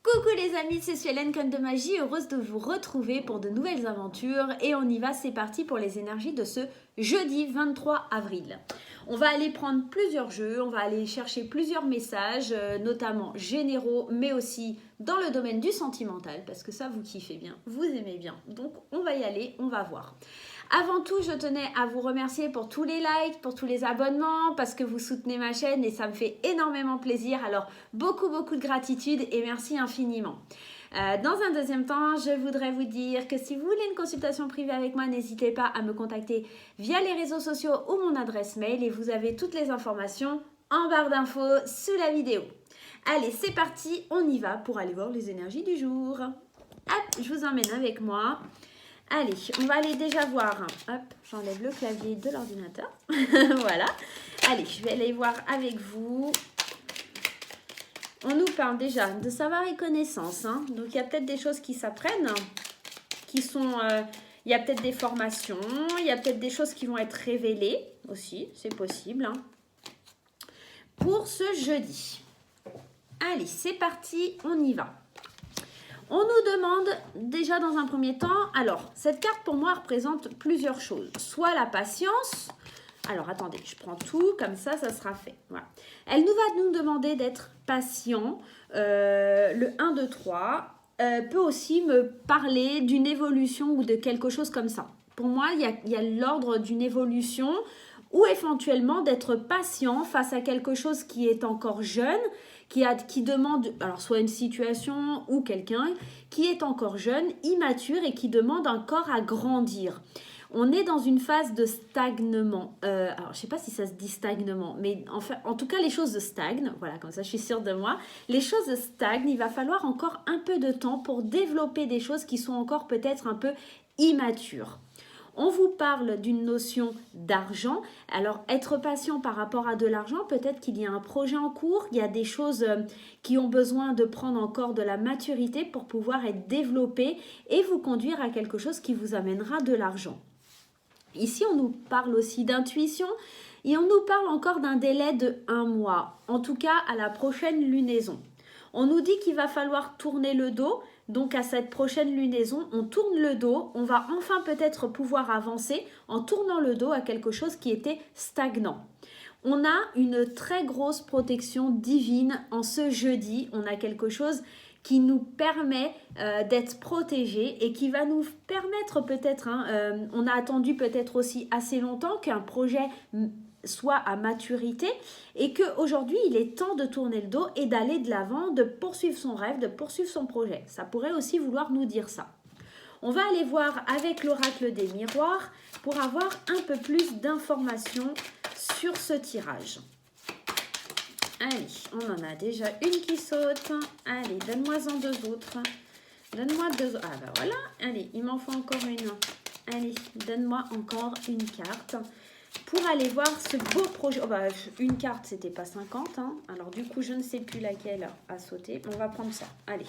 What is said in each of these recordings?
Coucou les amis, c'est Suelen Conte de Magie, heureuse de vous retrouver pour de nouvelles aventures et on y va, c'est parti pour les énergies de ce jeudi 23 avril. On va aller prendre plusieurs jeux, on va aller chercher plusieurs messages, notamment généraux, mais aussi dans le domaine du sentimental, parce que ça vous kiffez bien, vous aimez bien, donc on va y aller, on va voir. Avant tout, je tenais à vous remercier pour tous les likes, pour tous les abonnements, parce que vous soutenez ma chaîne et ça me fait énormément plaisir. Alors, beaucoup de gratitude et merci infiniment. Dans un deuxième temps, je voudrais vous dire que si vous voulez une consultation privée avec moi, n'hésitez pas à me contacter via les réseaux sociaux ou mon adresse mail et vous avez toutes les informations en barre d'infos sous la vidéo. Allez, c'est parti, on y va pour aller voir les énergies du jour. Hop, je vous emmène avec moi. Allez, on va aller déjà voir. Hop, j'enlève le clavier de l'ordinateur. Voilà. Allez, je vais aller voir avec vous. On nous parle déjà de savoir et connaissance. Hein. Donc, il y a peut-être des choses qui s'apprennent, qui sont... il y a peut-être des formations, il y a peut-être des choses qui vont être révélées aussi, c'est possible. Hein. Pour ce jeudi. Allez, c'est parti, on y va. On nous demande déjà dans un premier temps, alors cette carte pour moi représente plusieurs choses. Soit la patience, alors attendez, je prends tout, comme ça sera fait. Voilà. Elle va nous demander d'être patient. Le 1, 2, 3 peut aussi me parler d'une évolution ou de quelque chose comme ça. Pour moi, il y a l'ordre d'une évolution ou éventuellement d'être patient face à quelque chose qui est encore jeune, qui demande, alors soit une situation ou quelqu'un qui est encore jeune, immature et qui demande encore à grandir. On est dans une phase de stagnement. Alors, je ne sais pas si ça se dit stagnement, mais en tout cas, les choses stagnent. Voilà, comme ça, je suis sûre de moi. Les choses stagnent. Il va falloir encore un peu de temps pour développer des choses qui sont encore peut-être un peu immatures. On vous parle d'une notion d'argent. Alors, être patient par rapport à de l'argent, peut-être qu'il y a un projet en cours, il y a des choses qui ont besoin de prendre encore de la maturité pour pouvoir être développées et vous conduire à quelque chose qui vous amènera de l'argent. Ici, on nous parle aussi d'intuition et on nous parle encore d'un délai de 1 mois, en tout cas à la prochaine lunaison. On nous dit qu'il va falloir tourner le dos. Donc à cette prochaine lunaison, on tourne le dos, on va enfin peut-être pouvoir avancer en tournant le dos à quelque chose qui était stagnant. On a une très grosse protection divine en ce jeudi, on a quelque chose qui nous permet d'être protégés et qui va nous permettre peut-être, on a attendu peut-être aussi assez longtemps qu'un projet soit à maturité et qu'aujourd'hui il est temps de tourner le dos et d'aller de l'avant, de poursuivre son rêve, de poursuivre son projet. Ça pourrait aussi vouloir nous dire ça. On va aller voir avec l'oracle des miroirs pour avoir un peu plus d'informations sur ce tirage. Allez, on en a déjà une qui saute. Allez, donne-moi-en deux autres. Donne-moi deux autres. Ah ben voilà, allez, il m'en faut encore une. Allez, donne-moi encore une carte. Pour aller voir ce beau projet. Oh bah, une carte, c'était pas 50. Hein. Alors du coup, je ne sais plus laquelle a sauté. On va prendre ça. Allez.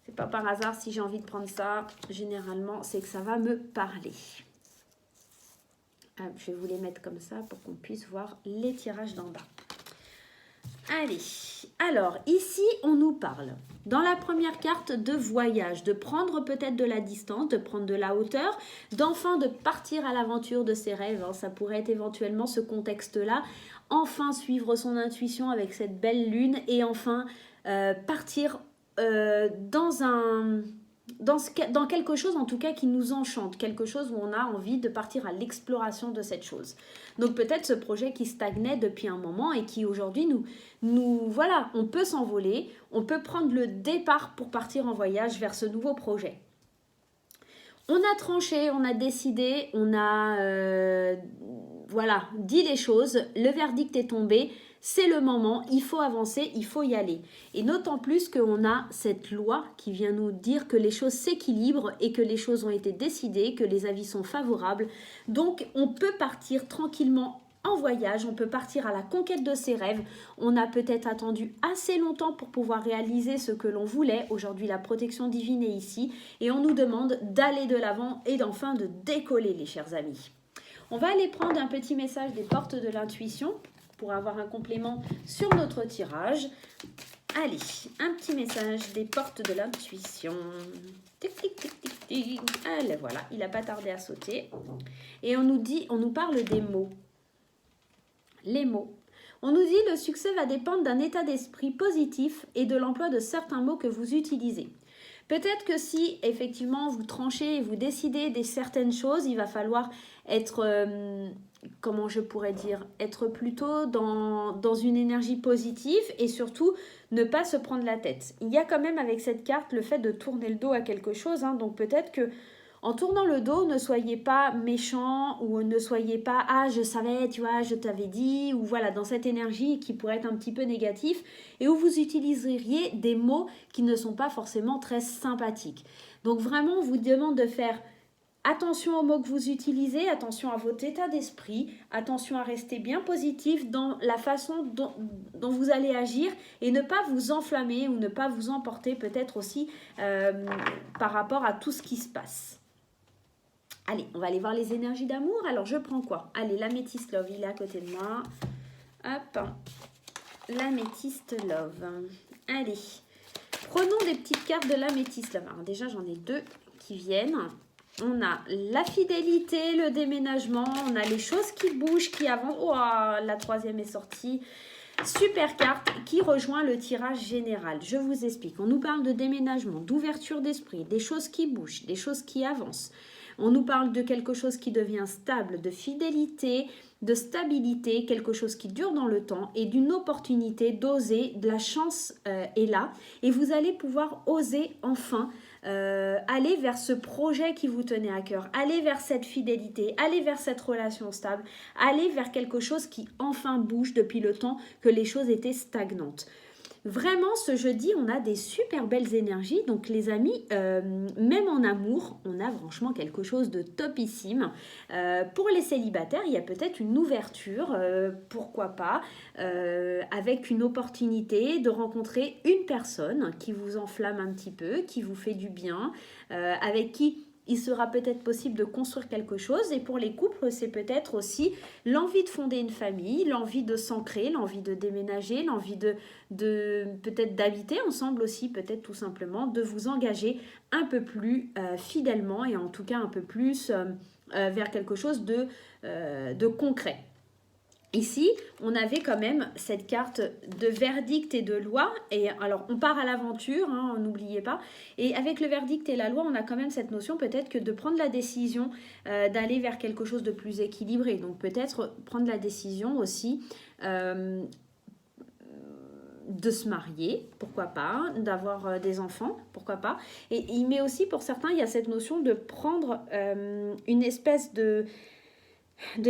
C'est pas par hasard si j'ai envie de prendre ça. Généralement, c'est que ça va me parler. Ah, je vais vous les mettre comme ça pour qu'on puisse voir les tirages d'en bas. Allez, alors ici on nous parle dans la première carte de voyage, de prendre peut-être de la distance, de prendre de la hauteur, d'enfin de partir à l'aventure de ses rêves, hein, ça pourrait être éventuellement ce contexte-là, enfin suivre son intuition avec cette belle lune et enfin partir dans quelque chose en tout cas qui nous enchante, quelque chose où on a envie de partir à l'exploration de cette chose. Donc peut-être ce projet qui stagnait depuis un moment et qui aujourd'hui voilà, on peut s'envoler, on peut prendre le départ pour partir en voyage vers ce nouveau projet. On a tranché, on a décidé, on a voilà, dit les choses, le verdict est tombé. C'est le moment, il faut avancer, il faut y aller. Et d'autant plus qu'on a cette loi qui vient nous dire que les choses s'équilibrent et que les choses ont été décidées, que les avis sont favorables. Donc, on peut partir tranquillement en voyage, on peut partir à la conquête de ses rêves. On a peut-être attendu assez longtemps pour pouvoir réaliser ce que l'on voulait. Aujourd'hui, la protection divine est ici et on nous demande d'aller de l'avant et d'enfin de décoller, les chers amis. On va aller prendre un petit message des portes de l'intuition pour avoir un complément sur notre tirage. Allez, un petit message des portes de l'intuition. Tic, tic, tic, tic, tic. Allez, voilà, il n'a pas tardé à sauter. Et on nous parle des mots. Les mots. On nous dit le succès va dépendre d'un état d'esprit positif et de l'emploi de certains mots que vous utilisez. Peut-être que si effectivement vous tranchez et vous décidez de certaines choses, il va falloir être, comment je pourrais dire, être plutôt dans une énergie positive et surtout ne pas se prendre la tête. Il y a quand même avec cette carte le fait de tourner le dos à quelque chose, hein, donc peut-être que en tournant le dos, ne soyez pas méchant ou ne soyez pas « Ah, je savais, tu vois, je t'avais dit » ou voilà, dans cette énergie qui pourrait être un petit peu négative et où vous utiliseriez des mots qui ne sont pas forcément très sympathiques. Donc vraiment, on vous demande de faire attention aux mots que vous utilisez, attention à votre état d'esprit, attention à rester bien positif dans la façon dont vous allez agir et ne pas vous enflammer ou ne pas vous emporter peut-être aussi par rapport à tout ce qui se passe. Allez, on va aller voir les énergies d'amour. Alors, je prends quoi? Allez, l'améthyste love, il est à côté de moi. Hop, l'améthyste love. Allez, prenons des petites cartes de l'améthyste love. Alors, déjà, j'en ai deux qui viennent. On a la fidélité, le déménagement. On a les choses qui bougent, qui avancent. Oh, la troisième est sortie. Super carte qui rejoint le tirage général. Je vous explique. On nous parle de déménagement, d'ouverture d'esprit, des choses qui bougent, des choses qui avancent. On nous parle de quelque chose qui devient stable, de fidélité, de stabilité, quelque chose qui dure dans le temps et d'une opportunité d'oser, de la chance est là. Et vous allez pouvoir oser enfin aller vers ce projet qui vous tenait à cœur, aller vers cette fidélité, aller vers cette relation stable, aller vers quelque chose qui enfin bouge depuis le temps que les choses étaient stagnantes. Vraiment, ce jeudi, on a des super belles énergies. Donc, les amis, même en amour, on a franchement quelque chose de topissime. Pour les célibataires, il y a peut-être une ouverture, pourquoi pas, avec une opportunité de rencontrer une personne qui vous enflamme un petit peu, qui vous fait du bien, avec qui il sera peut-être possible de construire quelque chose. Et pour les couples, c'est peut-être aussi l'envie de fonder une famille, l'envie de s'ancrer, l'envie de déménager, l'envie de peut-être d'habiter ensemble aussi, peut-être tout simplement, de vous engager un peu plus fidèlement et en tout cas un peu plus vers quelque chose de concret. Ici, on avait quand même cette carte de verdict et de loi. Et alors, on part à l'aventure, hein, n'oubliez pas. Et avec le verdict et la loi, on a quand même cette notion peut-être que de prendre la décision d'aller vers quelque chose de plus équilibré. Donc, peut-être prendre la décision aussi de se marier, pourquoi pas, d'avoir des enfants, pourquoi pas. Et il met aussi, pour certains, il y a cette notion de prendre une espèce de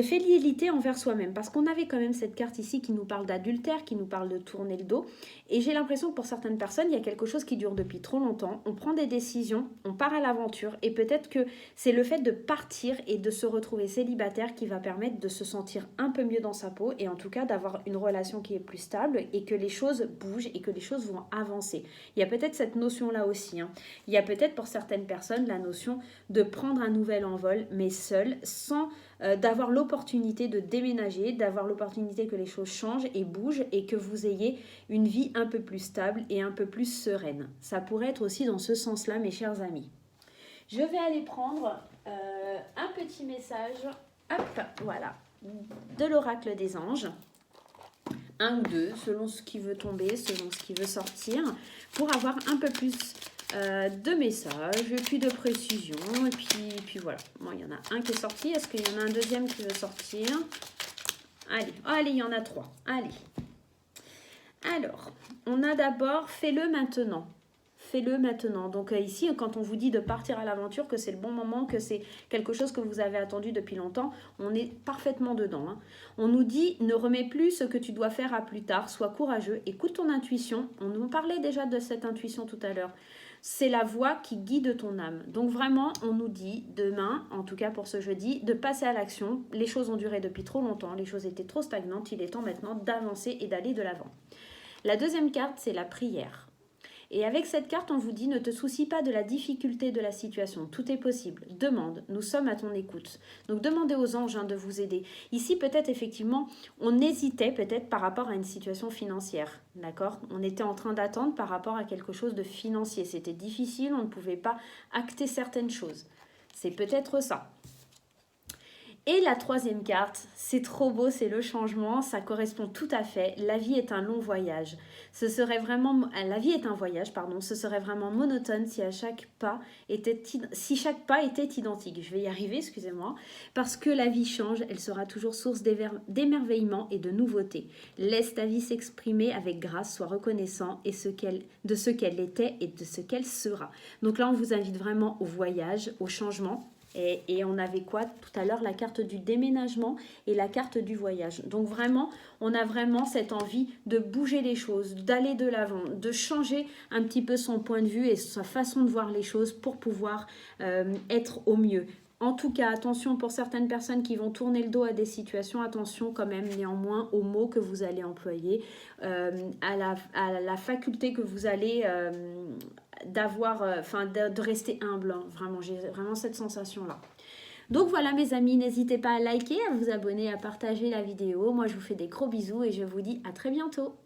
fidélité envers soi-même, parce qu'on avait quand même cette carte ici qui nous parle d'adultère, qui nous parle de tourner le dos, et j'ai l'impression que pour certaines personnes, il y a quelque chose qui dure depuis trop longtemps, on prend des décisions, on part à l'aventure, et peut-être que c'est le fait de partir et de se retrouver célibataire qui va permettre de se sentir un peu mieux dans sa peau, et en tout cas d'avoir une relation qui est plus stable, et que les choses bougent, et que les choses vont avancer. Il y a peut-être cette notion-là aussi, hein. Il y a peut-être pour certaines personnes la notion de prendre un nouvel envol, mais seul, sans d'avoir l'opportunité de déménager, d'avoir l'opportunité que les choses changent et bougent et que vous ayez une vie un peu plus stable et un peu plus sereine. Ça pourrait être aussi dans ce sens-là, mes chers amis. Je vais aller prendre un petit message, hop, voilà, de l'oracle des anges. Un ou deux, selon ce qui veut tomber, selon ce qui veut sortir, pour avoir un peu plus de messages, et puis de précision, et puis voilà. Bon, il y en a un qui est sorti. Est-ce qu'il y en a un deuxième qui veut sortir? Allez, il y en a trois. Allez. Alors, on a d'abord « Fais-le maintenant ». Fais-le maintenant. Donc ici, quand on vous dit de partir à l'aventure, que c'est le bon moment, que c'est quelque chose que vous avez attendu depuis longtemps, on est parfaitement dedans, hein. On nous dit, ne remets plus ce que tu dois faire à plus tard, sois courageux, écoute ton intuition. On nous parlait déjà de cette intuition tout à l'heure. C'est la voix qui guide ton âme. Donc vraiment, on nous dit demain, en tout cas pour ce jeudi, de passer à l'action. Les choses ont duré depuis trop longtemps, les choses étaient trop stagnantes, il est temps maintenant d'avancer et d'aller de l'avant. La deuxième carte, c'est la prière. Et avec cette carte, on vous dit ne te soucie pas de la difficulté de la situation. Tout est possible. Demande. Nous sommes à ton écoute. Donc demandez aux anges de vous aider. Ici, peut-être effectivement, on hésitait peut-être par rapport à une situation financière. D'accord? On était en train d'attendre par rapport à quelque chose de financier. C'était difficile, on ne pouvait pas acter certaines choses. C'est peut-être ça. Et la troisième carte, c'est trop beau, c'est le changement, ça correspond tout à fait. La vie est un long voyage. La vie est un voyage, pardon. Ce serait vraiment monotone si chaque pas était identique. Je vais y arriver, excusez-moi. Parce que la vie change, elle sera toujours source d'émerveillement et de nouveauté. Laisse ta vie s'exprimer avec grâce, sois reconnaissant de ce qu'elle était et de ce qu'elle sera. Donc là, on vous invite vraiment au voyage, au changement. Et on avait quoi tout à l'heure, la carte du déménagement et la carte du voyage. Donc vraiment, on a vraiment cette envie de bouger les choses, d'aller de l'avant, de changer un petit peu son point de vue et sa façon de voir les choses pour pouvoir être au mieux. En tout cas, attention pour certaines personnes qui vont tourner le dos à des situations, attention quand même néanmoins aux mots que vous allez employer, à la faculté que vous allez d'avoir, de rester humble. Hein. Vraiment, j'ai vraiment cette sensation-là. Donc voilà mes amis, n'hésitez pas à liker, à vous abonner, à partager la vidéo. Moi, je vous fais des gros bisous et je vous dis à très bientôt.